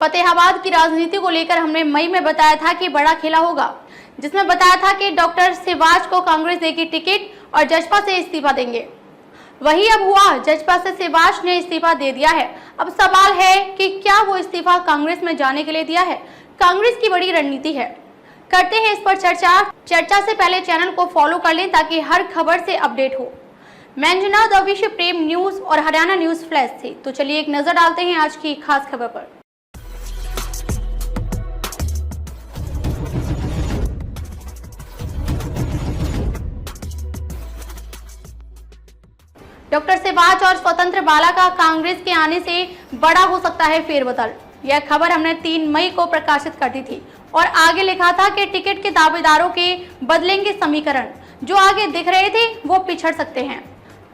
फतेहाबाद की राजनीति को लेकर हमने मई में बताया था कि बड़ा खेला होगा, जिसमें बताया था कि डॉक्टर सिवाच को कांग्रेस देगी टिकट और जजपा से इस्तीफा देंगे। वही अब हुआ, जजपा से सिवाच ने इस्तीफा दे दिया है। अब सवाल है कि क्या वो इस्तीफा कांग्रेस में जाने के लिए दिया है? कांग्रेस की बड़ी रणनीति है। करते हैं इस पर चर्चा से पहले चैनल को फॉलो कर लें ताकि हर खबर से अपडेट हो। मैं अंजना दविश प्रेम न्यूज और हरियाणा न्यूज फ्लैश थी। तो चलिए एक नजर डालते हैं आज की खास खबर पर। डॉक्टर सिवाच और स्वतंत्र बाला का कांग्रेस के आने से बड़ा हो सकता है फेरबदल। यह खबर हमने 3 मई को प्रकाशित कर दी थी और आगे लिखा था कि टिकट के दावेदारों के बदलेंगे समीकरण, जो आगे दिख रहे थे वो पिछड़ सकते हैं।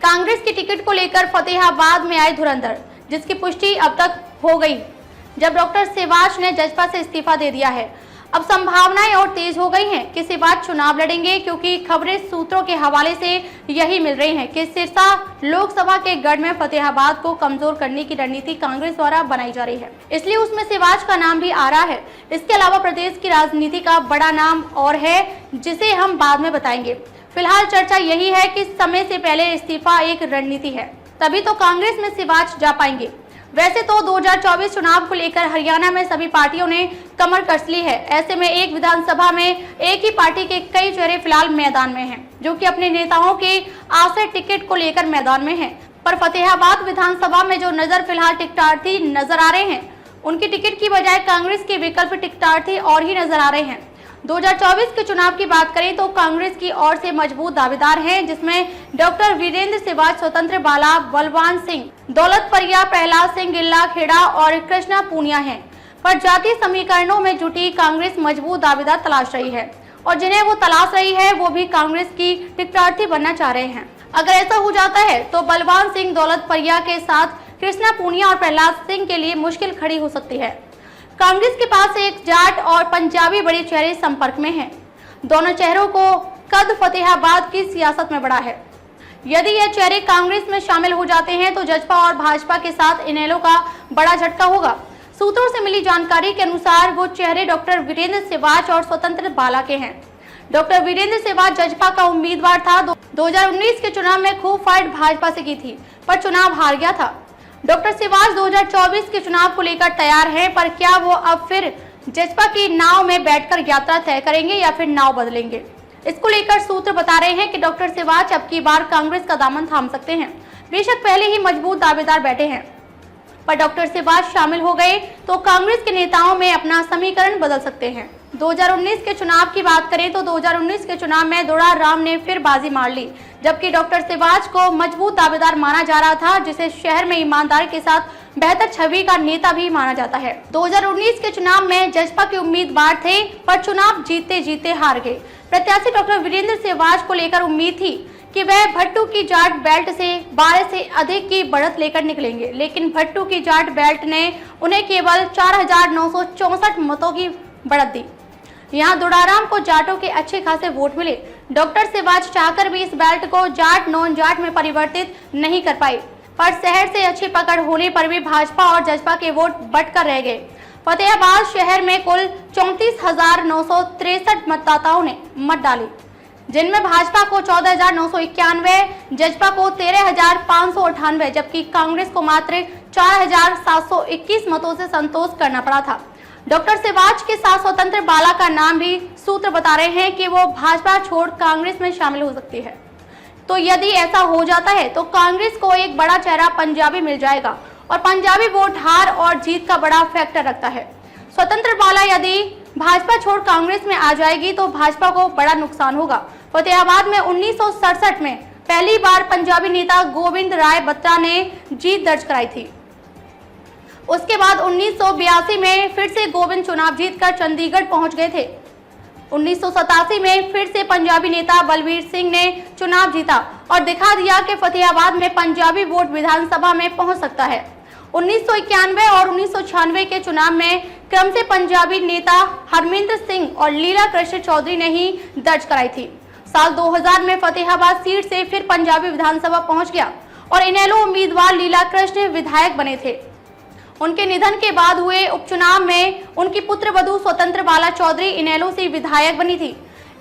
कांग्रेस की टिकट को लेकर फतेहाबाद में आए धुरंधर, जिसकी पुष्टि अब तक हो गई जब डॉक्टर सिवाच ने जजपा से इस्तीफा दे दिया है। अब संभावनाएं और तेज हो गई हैं कि सिवाच चुनाव लड़ेंगे, क्योंकि खबरें सूत्रों के हवाले से यही मिल रही हैं कि सिरसा लोकसभा के गढ़ में फतेहाबाद को कमजोर करने की रणनीति कांग्रेस द्वारा बनाई जा रही है, इसलिए उसमें सिवाच का नाम भी आ रहा है। इसके अलावा प्रदेश की राजनीति का बड़ा नाम और है, जिसे हम बाद में बताएंगे। फिलहाल चर्चा यही है कि समय से पहले इस्तीफा एक रणनीति है, तभी तो कांग्रेस में सिवाच जा पाएंगे। वैसे तो 2024 चुनाव को लेकर हरियाणा में सभी पार्टियों ने कमर कस ली है। ऐसे में एक विधानसभा में एक ही पार्टी के कई चेहरे फिलहाल मैदान में हैं, जो कि अपने नेताओं के आश्रय टिकट को लेकर मैदान में हैं। पर फतेहाबाद विधानसभा में जो नजर फिलहाल टिकटार्थी नजर आ रहे हैं, उनकी टिकट की बजाय कांग्रेस के विकल्प टिकटार्थी और ही नजर आ रहे हैं। 2024 के चुनाव की बात करें तो कांग्रेस की ओर से मजबूत दावेदार हैं, जिसमें डॉक्टर वीरेंद्र सिवाच, स्वतंत्र बाला, बलवान सिंह, दौलत परिया, प्रहलाद सिंह गिल्ला खेड़ा और कृष्णा पूनिया हैं। पर जातीय समीकरणों में जुटी कांग्रेस मजबूत दावेदार तलाश रही है, और जिन्हें वो तलाश रही है वो भी कांग्रेस की टिकटार्थी बनना चाह रहे हैं। अगर ऐसा हो जाता है तो बलवान सिंह, दौलत परिया के साथ कृष्णा पूनिया और प्रहलाद सिंह के लिए मुश्किल खड़ी हो सकती है। कांग्रेस के पास एक जाट और पंजाबी बड़े चेहरे संपर्क में हैं। दोनों चेहरों को कद फतेहाबाद की सियासत में बड़ा है। यदि ये चेहरे कांग्रेस में शामिल हो जाते हैं तो जजपा और भाजपा के साथ इनेलो का बड़ा झटका होगा। सूत्रों से मिली जानकारी के अनुसार वो चेहरे डॉक्टर वीरेंद्र सिवाच और स्वतंत्र बाला के हैं। डॉक्टर वीरेंद्र सिवाच जजपा का उम्मीदवार था। 2019 के चुनाव में खूब फाइट भाजपा से की थी, पर चुनाव हार गया था। डॉक्टर सिवाच 2024 के चुनाव को लेकर तैयार हैं, पर क्या वो अब फिर जजपा की नाव में बैठकर यात्रा तय करेंगे या फिर नाव बदलेंगे? इसको लेकर सूत्र बता रहे हैं कि डॉक्टर सिवाच अब की बार कांग्रेस का दामन थाम सकते हैं। बेशक पहले ही मजबूत दावेदार बैठे हैं, पर डॉक्टर सिवाच शामिल हो गए तो कांग्रेस के नेताओं में अपना समीकरण बदल सकते हैं। 2019 के चुनाव की बात करें तो 2019 के चुनाव में दुड़ा राम ने फिर बाजी मार ली, जबकि डॉक्टर सिवाच को मजबूत दावेदार माना जा रहा था, जिसे शहर में ईमानदारी के साथ बेहतर छवि का नेता भी माना जाता है। 2019 के चुनाव में जजपा के उम्मीदवार थे, पर चुनाव जीते जीते हार गए। प्रत्याशी डॉक्टर वीरेंद्र सिवाच को लेकर उम्मीद थी कि वह भट्टू की जाट बेल्ट से 12 से अधिक की बढ़त लेकर निकलेंगे, लेकिन भट्टू की जाट बेल्ट ने उन्हें केवल 4964 मतों की बढ़त दी। यहाँ दुड़ाराम को जाटों के अच्छे खासे वोट मिले। डॉक्टर सिवाच चाहकर भी इस बेल्ट को जाट नॉन जाट में परिवर्तित नहीं कर पाई, पर शहर से अच्छी पकड़ होने पर भी भाजपा और जजपा के वोट बंटकर रह गए। फतेहाबाद शहर में कुल 34,963 मतदाताओं ने मत डाली, जिनमें भाजपा को 14,991, जजपा को 13,598, जबकि कांग्रेस को मात्र 4,721 मतों से संतोष करना पड़ा था। डॉक्टर सिवाच के साथ स्वतंत्र बाला का नाम भी सूत्र बता रहे हैं कि वो भाजपा छोड़ कांग्रेस में शामिल हो सकती है। तो यदि ऐसा हो जाता है तो कांग्रेस को एक बड़ा चेहरा पंजाबी मिल जाएगा, और पंजाबी वोट हार और जीत का बड़ा फैक्टर रखता है। स्वतंत्र बाला यदि भाजपा छोड़ कांग्रेस में आ जाएगी तो भाजपा को बड़ा नुकसान होगा। फतेहाबाद में 1967 में पहली बार पंजाबी नेता गोविंद राय बत्रा ने जीत दर्ज कराई थी। उसके बाद 1982 में फिर से गोविंद चुनाव जीतकर चंडीगढ़ पहुंच गए थे। 1987 में फिर से पंजाबी नेता बलवीर सिंह ने चुनाव जीता और दिखा दिया कि फतेहाबाद में पंजाबी वोट विधानसभा में पहुंच सकता है। 1991 और 1996 के चुनाव में क्रम से पंजाबी नेता हरमिंदर सिंह और लीला कृष्ण चौधरी ने ही दर्ज कराई थी। साल 2000 में फतेहाबाद सीट से फिर पंजाबी विधानसभा पहुंच गया और इनेलो उम्मीदवार लीला कृष्ण विधायक बने थे। उनके निधन के बाद हुए उपचुनाव में उनकी पुत्रवधू स्वतंत्र बाला चौधरी इनेलो से विधायक बनी थी।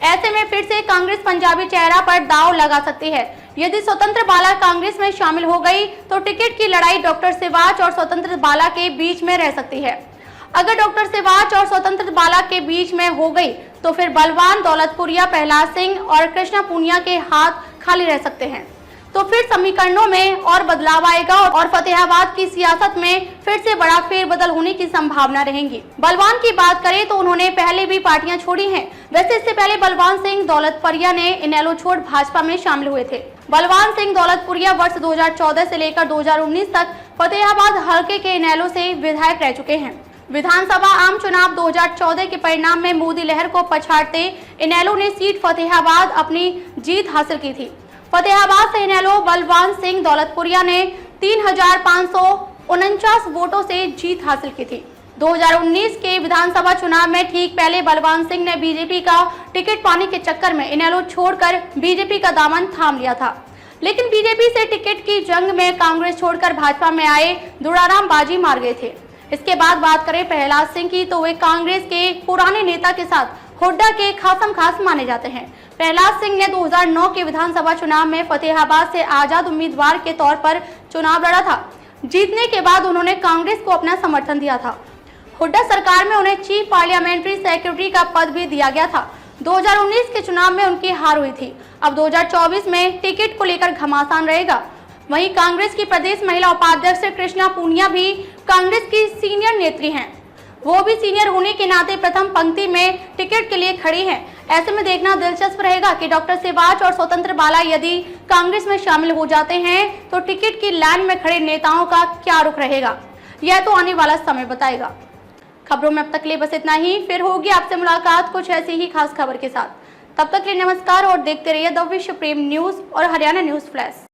ऐसे में फिर से कांग्रेस पंजाबी चेहरा पर दांव लगा सकती है। यदि स्वतंत्र बाला कांग्रेस में शामिल हो गई तो टिकट की लड़ाई डॉक्टर सिवाच और स्वतंत्र बाला के बीच में रह सकती है। अगर डॉक्टर सिवाच और स्वतंत्र बाला के बीच में हो गई तो फिर बलवान दौलतपुरिया, प्रहलाद सिंह और कृष्णा पूनिया के हाथ खाली रह सकते हैं। तो फिर समीकरणों में और बदलाव आएगा और फतेहाबाद की सियासत में फिर से बड़ा फेरबदल होने की संभावना रहेगी। बलवान की बात करें तो उन्होंने पहले भी पार्टियां छोड़ी हैं। वैसे इससे पहले बलवान सिंह दौलतपुरिया ने इनेलो छोड़ भाजपा में शामिल हुए थे। बलवान सिंह दौलतपुरिया वर्ष 2014 से लेकर 2019 तक फतेहाबाद हलके के इनेलो से विधायक रह चुके हैं। विधानसभा आम चुनाव 2014 के परिणाम में मोदी लहर को पछाड़ते इनेलो ने सीट फतेहाबाद अपनी जीत हासिल की थी। फतेहाबाद से इनेलो बलवान सिंह दौलतपुरिया ने 3,549 वोटों से जीत हासिल की थी। 2019 के विधानसभा चुनाव में ठीक पहले बलवान सिंह ने बीजेपी का टिकट पाने के चक्कर में इनेलो छोड़कर बीजेपी का दामन थाम लिया था। लेकिन बीजेपी से टिकट की जंग में कांग्रेस छोड़कर भाजपा में आए दुड़ाराम बाजी मार गए थे। इसके बाद बात करें प्रहलाद सिंह की तो वे कांग्रेस के पुराने नेता के साथ हुड्डा के खासम खास माने जाते हैं। प्रहलाद सिंह ने 2009 के विधानसभा चुनाव में फतेहाबाद से आजाद उम्मीदवार के तौर पर चुनाव लड़ा था। जीतने के बाद उन्होंने कांग्रेस को अपना समर्थन दिया था। हुड्डा सरकार में उन्हें चीफ पार्लियामेंट्री सेक्रेटरी का पद भी दिया गया था। 2019 के चुनाव में उनकी हार हुई थी। अब 2024 में टिकट को लेकर घमासान रहेगा। वहीं कांग्रेस की प्रदेश महिला उपाध्यक्ष कृष्णा पूनिया भी कांग्रेस की सीनियर नेत्री हैं। वो भी सीनियर होने के नाते प्रथम पंक्ति में टिकट के लिए खड़ी हैं। ऐसे में देखना दिलचस्प रहेगा कि डॉक्टर सिवाच और स्वतंत्र बाला यदि कांग्रेस में शामिल हो जाते हैं तो टिकट की लाइन में खड़े नेताओं का क्या रुख रहेगा, यह तो आने वाला समय बताएगा। खबरों में अब तक के लिए बस इतना ही। फिर होगी आपसे मुलाकात कुछ ऐसी ही खास खबर के साथ। तब तक के लिए नमस्कार और देखते रहिए द विश्व प्रेम न्यूज और हरियाणा न्यूज फ्लैश।